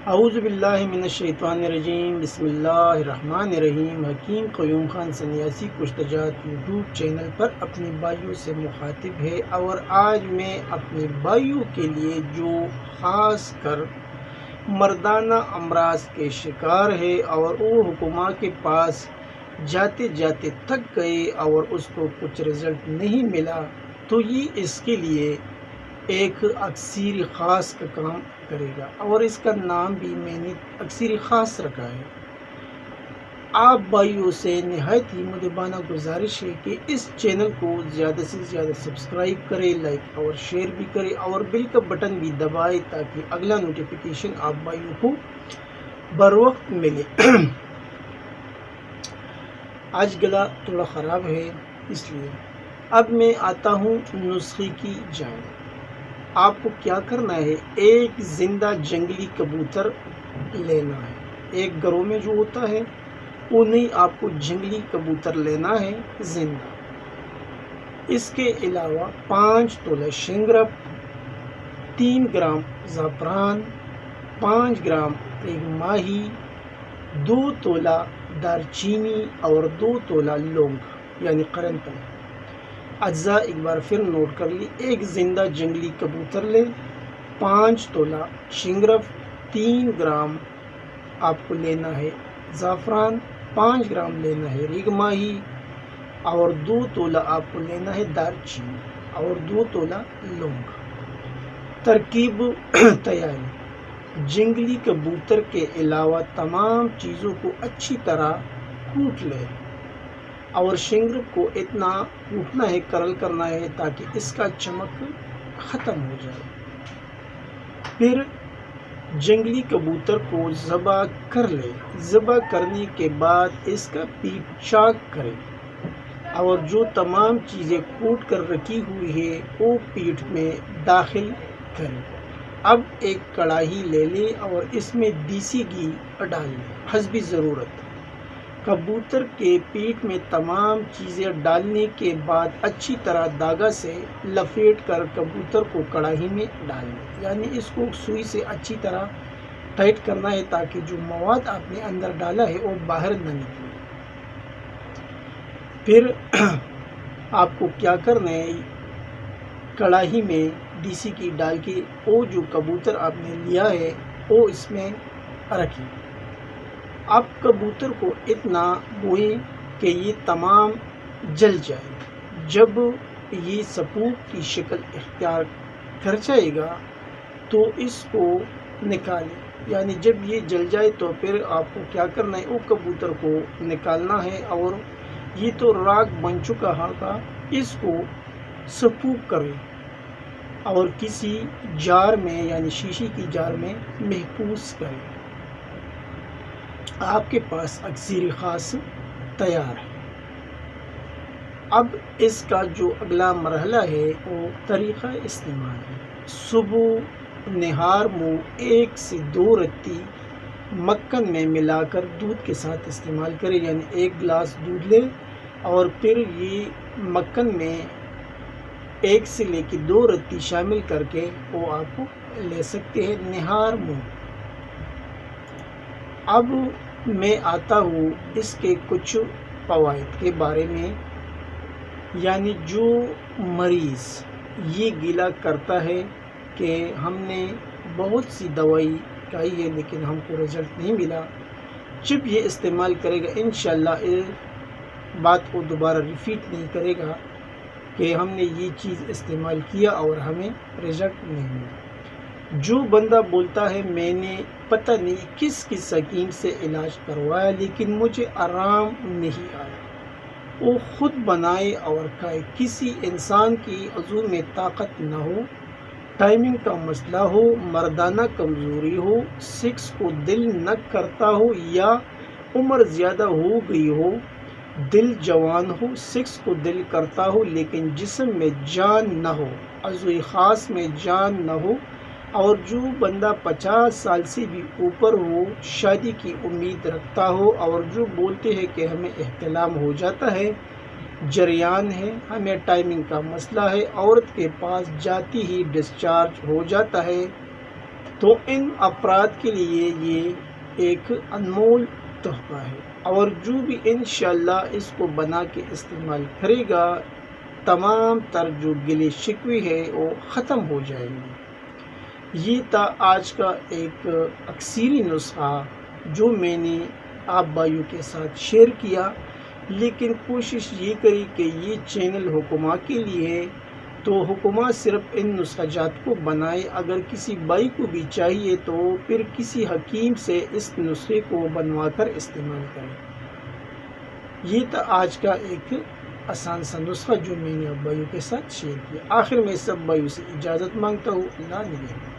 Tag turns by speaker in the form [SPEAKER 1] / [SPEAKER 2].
[SPEAKER 1] اعوذ باللہ من الشیطان الرجیم، بسم اللہ الرحمن الرحیم۔ حکیم قیوم خان سنیاسی کشتجات یوٹیوب چینل پر اپنے بھائیوں سے مخاطب ہے، اور آج میں اپنے بھائیوں کے لیے جو خاص کر مردانہ امراض کے شکار ہے اور وہ حکومت کے پاس جاتے جاتے تھک گئے اور اس کو کچھ رزلٹ نہیں ملا، تو یہ اس کے لیے ایک اکثیر خاص کا کام کرے گا، اور اس کا نام بھی میں نے اکثیر خاص رکھا ہے۔ آپ بھائیوں سے نہایت ہی مدبانہ گزارش ہے کہ اس چینل کو زیادہ سے زیادہ سبسکرائب کرے، لائک اور شیئر بھی کرے، اور بیل کا بٹن بھی دبائے تاکہ اگلا نوٹیفیکیشن آپ بھائیوں کو بر وقت ملے۔ آج گلا تھوڑا خراب ہے، اس لیے اب میں آتا ہوں نسخے کی جانب۔ آپ کو کیا کرنا ہے، ایک زندہ جنگلی کبوتر لینا ہے۔ ایک گھروں میں جو ہوتا ہے وہ نہیں، آپ کو جنگلی کبوتر لینا ہے زندہ۔ اس کے علاوہ 5 تولہ شنگرف، 3 گرام زعفران، 5 گرام ریگ ماہی، 2 تولہ دار چینی اور 2 تولہ لونگ یعنی قرنفل۔ اجزاء ایک بار پھر نوٹ کر لی۔ ایک زندہ جنگلی کبوتر لیں، 5 تولہ شنگرف، 3 گرام آپ کو لینا ہے زعفران، 5 گرام لینا ہے ریگ ماہی، اور 2 تولہ آپ کو لینا ہے دار چینی اور 2 تولہ لونگ۔ ترکیب تیاری: جنگلی کبوتر کے علاوہ تمام چیزوں کو اچھی طرح کوٹ لیں، اور شنگرف کو اتنا کوٹنا ہے، کرل کرنا ہے تاکہ اس کا چمک ختم ہو جائے۔ پھر جنگلی کبوتر کو ذبح کر لیں۔ ذبح کرنے کے بعد اس کا پیٹ چاک کریں، اور جو تمام چیزیں کوٹ کر رکھی ہوئی ہے وہ پیٹ میں داخل کریں۔ اب ایک کڑاہی لے لیں اور اس میں دیسی گھی ڈال لیں حسب ضرورت۔ کبوتر کے پیٹ میں تمام چیزیں ڈالنے کے بعد اچھی طرح دھاگا سے لپیٹ کر کبوتر کو کڑاہی میں ڈال دیں، یعنی اس کو سوئی سے اچھی طرح ٹائٹ کرنا ہے تاکہ جو مواد آپ نے اندر ڈالا ہے وہ باہر نہ نکلے۔ پھر آپ کو کیا کرنا ہے، کڑاہی میں دیسی گھی ڈال کے وہ جو کبوتر آپ نے لیا ہے وہ اس میں رکھیں۔ آپ کبوتر کو اتنا بوئیں کہ یہ تمام جل جائے۔ جب یہ سپوک کی شکل اختیار کر جائے گا تو اس کو نکالیں، یعنی جب یہ جل جائے تو پھر آپ کو کیا کرنا ہے، وہ کبوتر کو نکالنا ہے، اور یہ تو راکھ بن چکا ہوگا، اس کو سپوک کریں اور کسی جار میں یعنی شیشے کی جار میں محفوظ کریں۔ آپ کے پاس اکثیر خاص تیار ہے۔ اب اس کا جو اگلا مرحلہ ہے وہ طریقہ استعمال ہے۔ صبح نہار منہ 1 سے 2 رتی مکھن میں ملا کر دودھ کے ساتھ استعمال کریں، یعنی 1 گلاس دودھ لیں اور پھر یہ مکھن میں 1 سے لے کے 2 رتی شامل کر کے وہ آپ کو لے سکتے ہیں نہار منہ۔ اب میں آتا ہوں اس کے کچھ فوائد کے بارے میں، یعنی جو مریض یہ گلہ کرتا ہے کہ ہم نے بہت سی دوائی کھائی ہے لیکن ہم کو رزلٹ نہیں ملا، جب یہ استعمال کرے گا انشاءاللہ اس بات کو دوبارہ ریپیٹ نہیں کرے گا کہ ہم نے یہ چیز استعمال کیا اور ہمیں رزلٹ نہیں ملا۔ جو بندہ بولتا ہے میں نے پتہ نہیں کس کس حکیم سے علاج کروایا لیکن مجھے آرام نہیں آیا، وہ خود بنائے اور کھائے۔ کسی انسان کی عضو میں طاقت نہ ہو، ٹائمنگ کا مسئلہ ہو، مردانہ کمزوری ہو، سیکس کو دل نہ کرتا ہو، یا عمر زیادہ ہو گئی ہو، دل جوان ہو، سیکس کو دل کرتا ہو لیکن جسم میں جان نہ ہو، عضو خاص میں جان نہ ہو، اور جو بندہ 50 سال سے بھی اوپر ہو، شادی کی امید رکھتا ہو، اور جو بولتے ہیں کہ ہمیں احتلام ہو جاتا ہے، جریان ہے، ہمیں ٹائمنگ کا مسئلہ ہے، عورت کے پاس جاتی ہی ڈسچارج ہو جاتا ہے، تو ان افراد کے لیے یہ ایک انمول تحفہ ہے، اور جو بھی انشاءاللہ اس کو بنا کے استعمال کرے گا، تمام تر جو گلے شکوے ہے وہ ختم ہو جائیں گے۔ یہ تھا آج کا ایک اکثری نسخہ جو میں نے آپ بھائیوں کے ساتھ شیئر کیا، لیکن کوشش یہ کری کہ یہ چینل حکمہ کے لیے ہے، تو حکمہ صرف ان نسخہ جات کو بنائے، اگر کسی بھائی کو بھی چاہیے تو پھر کسی حکیم سے اس نسخے کو بنوا کر استعمال کریں۔ یہ تھا آج کا ایک آسان سا نسخہ جو میں نے آپ بھائیوں کے ساتھ شیئر کیا۔ آخر میں سب بھائیوں سے اجازت مانگتا ہوں، اللہ نگہبان۔